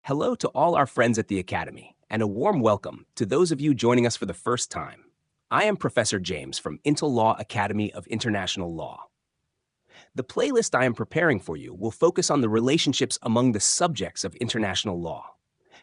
Hello to all our friends at the Academy, and a warm welcome to those of you joining us for the first time. I am Professor James from IntlLaw Academy of International Law. The playlist I am preparing for you will focus on the relationships among the subjects of international law.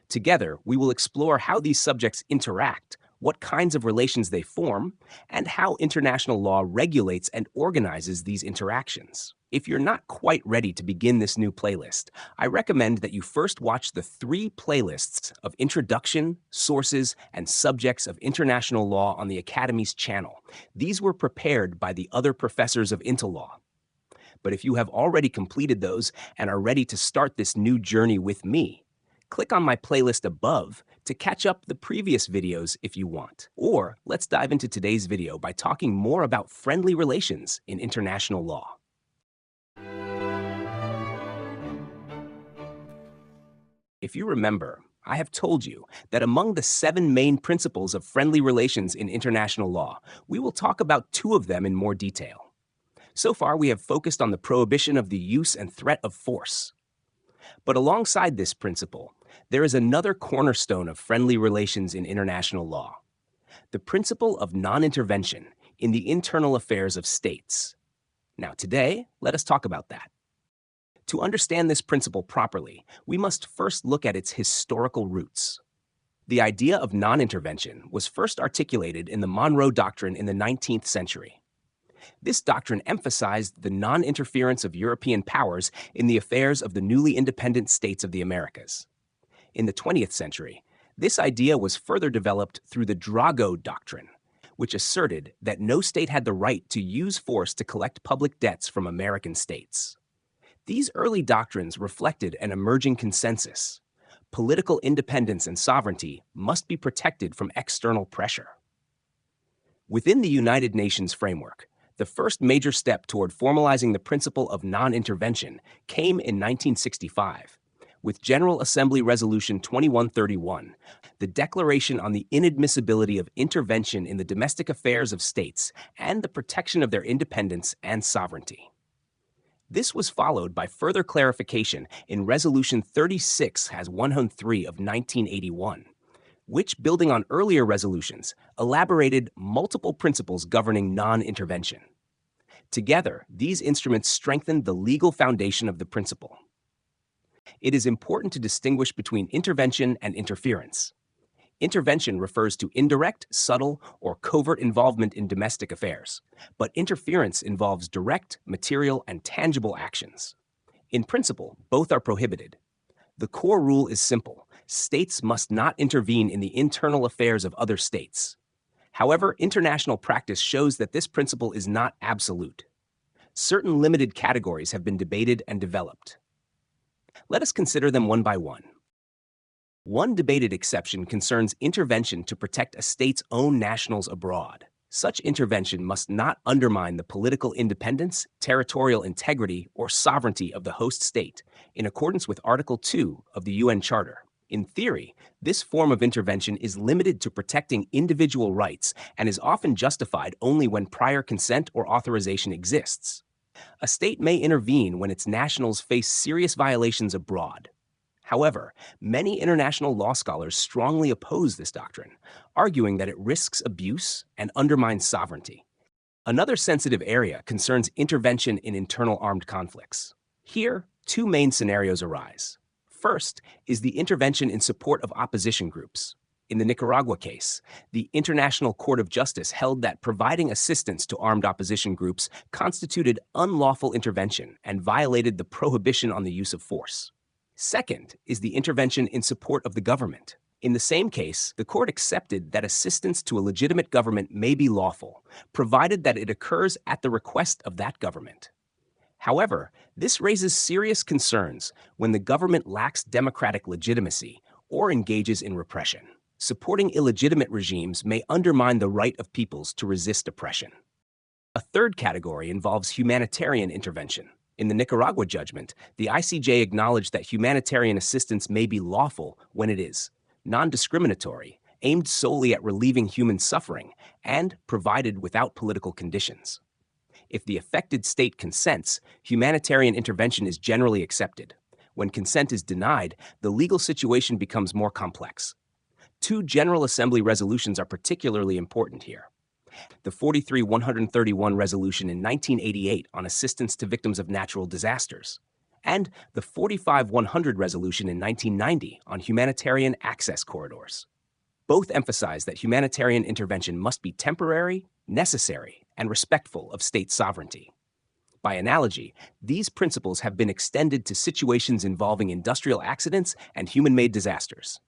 Together, we will explore how these subjects interact, what kinds of relations they form, and how international law regulates and organizes these interactions. If you're not quite ready to begin this new playlist, I recommend that you first watch the 3 playlists of introduction, sources, and subjects of international law on the Academy's channel. These were prepared by the other professors of IntlLaw. But if you have already completed those and are ready to start this new journey with me, click on my playlist above to catch up the previous videos if you want. Or let's dive into today's video by talking more about friendly relations in international law. If you remember, I have told you that among the 7 main principles of friendly relations in international law, we will talk about 2 of them in more detail. So far, we have focused on the prohibition of the use and threat of force. But alongside this principle, there is another cornerstone of friendly relations in international law: the principle of non-intervention in the internal affairs of states. Now, today, let us talk about that. To understand this principle properly, we must first look at its historical roots. The idea of non-intervention was first articulated in the Monroe Doctrine in the 19th century. This doctrine emphasized the non-interference of European powers in the affairs of the newly independent states of the Americas. In the 20th century, this idea was further developed through the Drago Doctrine, which asserted that no state had the right to use force to collect public debts from American states. These early doctrines reflected an emerging consensus: political independence and sovereignty must be protected from external pressure. Within the United Nations framework, the first major step toward formalizing the principle of non-intervention came in 1965, with General Assembly Resolution 2131, the Declaration on the Inadmissibility of Intervention in the Domestic Affairs of States and the Protection of Their Independence and Sovereignty. This was followed by further clarification in Resolution 36-103 of 1981, which, building on earlier resolutions, elaborated multiple principles governing non-intervention. Together, these instruments strengthened the legal foundation of the principle. It is important to distinguish between intervention and interference. Intervention refers to indirect, subtle, or covert involvement in domestic affairs, but interference involves direct, material, and tangible actions. In principle, both are prohibited. The core rule is simple: states must not intervene in the internal affairs of other states. However, international practice shows that this principle is not absolute. Certain limited categories have been debated and developed. Let us consider them one by one. One debated exception concerns intervention to protect a state's own nationals abroad. Such intervention must not undermine the political independence, territorial integrity, or sovereignty of the host state, in accordance with Article 2 of the UN Charter. In theory, this form of intervention is limited to protecting individual rights and is often justified only when prior consent or authorization exists. A state may intervene when its nationals face serious violations abroad. However, many international law scholars strongly oppose this doctrine, arguing that it risks abuse and undermines sovereignty. Another sensitive area concerns intervention in internal armed conflicts. Here, 2 main scenarios arise. First is the intervention in support of opposition groups. In the Nicaragua case, the International Court of Justice held that providing assistance to armed opposition groups constituted unlawful intervention and violated the prohibition on the use of force. Second is the intervention in support of the government. In the same case, the court accepted that assistance to a legitimate government may be lawful, provided that it occurs at the request of that government. However, this raises serious concerns when the government lacks democratic legitimacy or engages in repression. Supporting illegitimate regimes may undermine the right of peoples to resist oppression. A third category involves humanitarian intervention. In the Nicaragua judgment, the ICJ acknowledged that humanitarian assistance may be lawful when it is non-discriminatory, aimed solely at relieving human suffering, and provided without political conditions. If the affected state consents, humanitarian intervention is generally accepted, When consent is denied, the legal situation becomes more complex. Two General Assembly resolutions are particularly important here. The 43-131 resolution in 1988 on assistance to victims of natural disasters, and the 45-100 resolution in 1990 on humanitarian access corridors. Both emphasize that humanitarian intervention must be temporary, necessary, and respectful of state sovereignty. By analogy, these principles have been extended to situations involving industrial accidents and human-made disasters.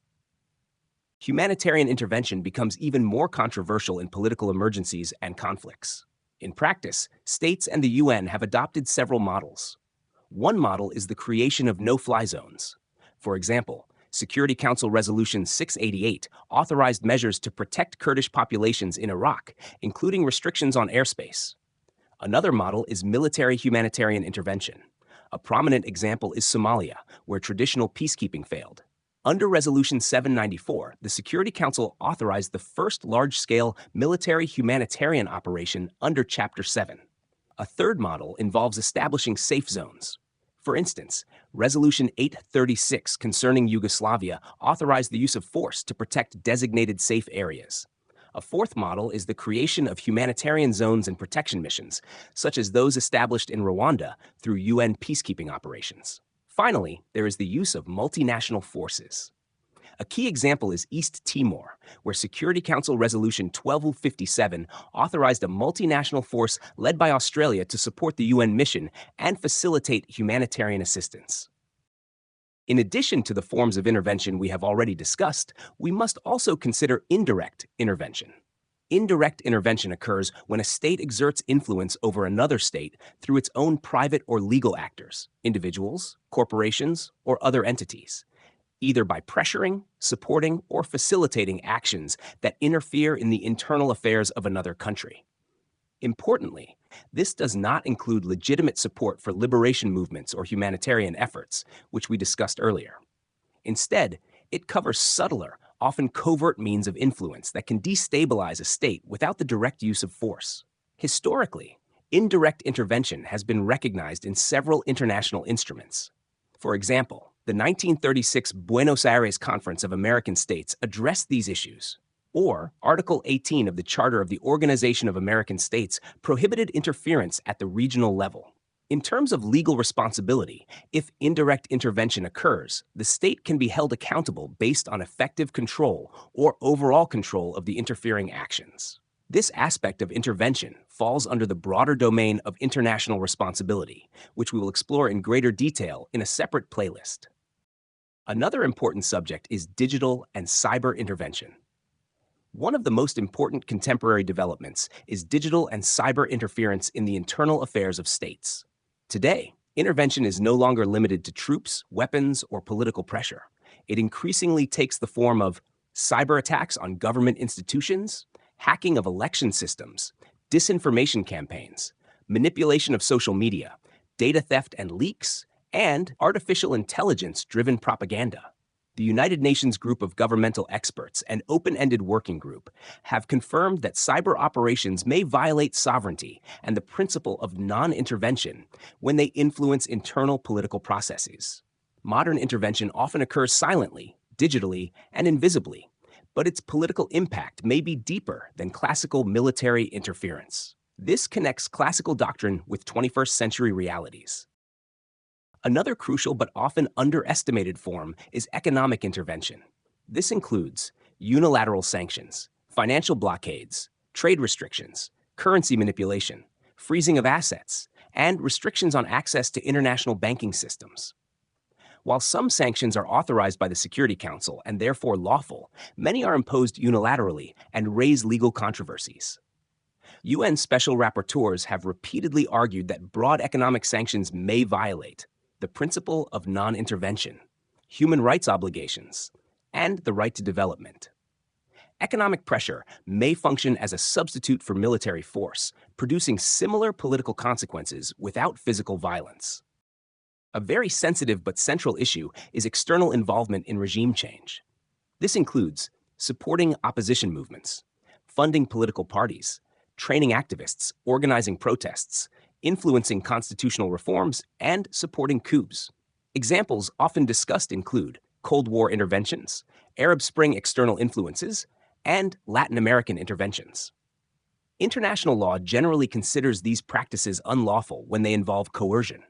Humanitarian intervention becomes even more controversial in political emergencies and conflicts. In practice, states and the UN have adopted several models. One model is the creation of no-fly zones. For example, Security Council Resolution 688 authorized measures to protect Kurdish populations in Iraq, including restrictions on airspace. Another model is military humanitarian intervention. A prominent example is Somalia, where traditional peacekeeping failed. Under Resolution 794, the Security Council authorized the first large-scale military humanitarian operation under Chapter 7. A third model involves establishing safe zones. For instance, Resolution 836 concerning Yugoslavia authorized the use of force to protect designated safe areas. A fourth model is the creation of humanitarian zones and protection missions, such as those established in Rwanda through UN peacekeeping operations. Finally, there is the use of multinational forces. A key example is East Timor, where Security Council Resolution 1257 authorized a multinational force led by Australia to support the UN mission and facilitate humanitarian assistance. In addition to the forms of intervention we have already discussed, we must also consider indirect intervention. Indirect intervention occurs when a state exerts influence over another state through its own private or legal actors, individuals, corporations, or other entities, either by pressuring, supporting, or facilitating actions that interfere in the internal affairs of another country. Importantly, this does not include legitimate support for liberation movements or humanitarian efforts, which we discussed earlier. Instead, it covers subtler, often covert means of influence that can destabilize a state without the direct use of force. Historically, indirect intervention has been recognized in several international instruments. For example, the 1936 Buenos Aires Conference of American States addressed these issues. Or, Article 18 of the Charter of the Organization of American States prohibited interference at the regional level. In terms of legal responsibility, if indirect intervention occurs, the state can be held accountable based on effective control or overall control of the interfering actions. This aspect of intervention falls under the broader domain of international responsibility, which we will explore in greater detail in a separate playlist. Another important subject is digital and cyber intervention. One of the most important contemporary developments is digital and cyber interference in the internal affairs of states. Today, intervention is no longer limited to troops, weapons, or political pressure. It increasingly takes the form of cyber attacks on government institutions, hacking of election systems, disinformation campaigns, manipulation of social media, data theft and leaks, and artificial intelligence-driven propaganda. The United Nations Group of Governmental Experts, an open-ended working group, have confirmed that cyber operations may violate sovereignty and the principle of non-intervention when they influence internal political processes. Modern intervention often occurs silently, digitally, and invisibly, but its political impact may be deeper than classical military interference. This connects classical doctrine with 21st century realities. Another crucial but often underestimated form is economic intervention. This includes unilateral sanctions, financial blockades, trade restrictions, currency manipulation, freezing of assets, and restrictions on access to international banking systems. While some sanctions are authorized by the Security Council and therefore lawful, many are imposed unilaterally and raise legal controversies. UN special rapporteurs have repeatedly argued that broad economic sanctions may violate the principle of non-intervention, human rights obligations, and the right to development. Economic pressure may function as a substitute for military force, producing similar political consequences without physical violence. A very sensitive but central issue is external involvement in regime change. This includes supporting opposition movements, funding political parties, training activists, organizing protests, influencing constitutional reforms, and supporting coups. Examples often discussed include Cold War interventions, Arab Spring external influences, and Latin American interventions. International law generally considers these practices unlawful when they involve coercion.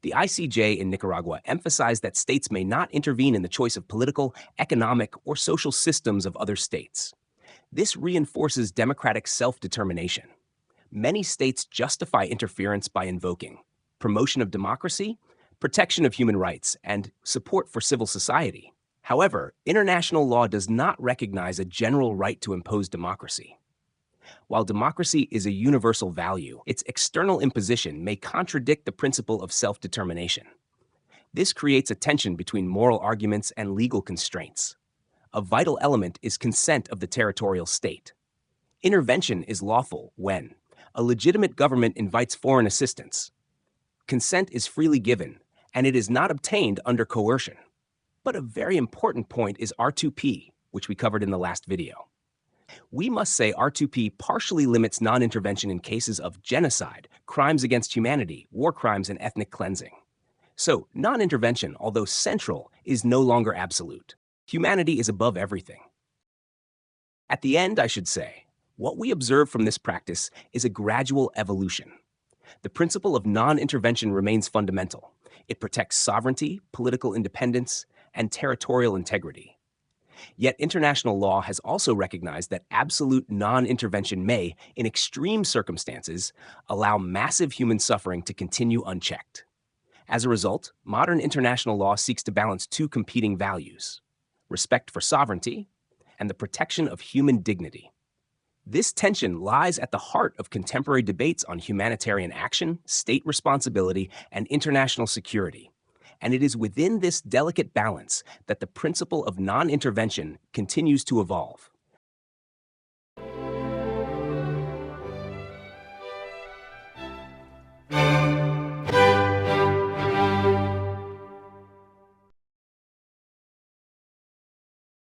The ICJ in Nicaragua emphasized that states may not intervene in the choice of political, economic, or social systems of other states. This reinforces democratic self-determination. Many states justify interference by invoking promotion of democracy, protection of human rights, and support for civil society. However, international law does not recognize a general right to impose democracy. While democracy is a universal value, its external imposition may contradict the principle of self-determination. This creates a tension between moral arguments and legal constraints. A vital element is consent of the territorial state. Intervention is lawful when a legitimate government invites foreign assistance. Consent is freely given, and it is not obtained under coercion. But a very important point is R2P, which we covered in the last video. We must say R2P partially limits non-intervention in cases of genocide, crimes against humanity, war crimes, and ethnic cleansing. So, non-intervention, although central, is no longer absolute. Humanity is above everything. At the end, I should say, what we observe from this practice is a gradual evolution. The principle of non-intervention remains fundamental. It protects sovereignty, political independence, and territorial integrity. Yet international law has also recognized that absolute non-intervention may, in extreme circumstances, allow massive human suffering to continue unchecked. As a result, modern international law seeks to balance two competing values: respect for sovereignty and the protection of human dignity. This tension lies at the heart of contemporary debates on humanitarian action, state responsibility, and international security. And it is within this delicate balance that the principle of non-intervention continues to evolve.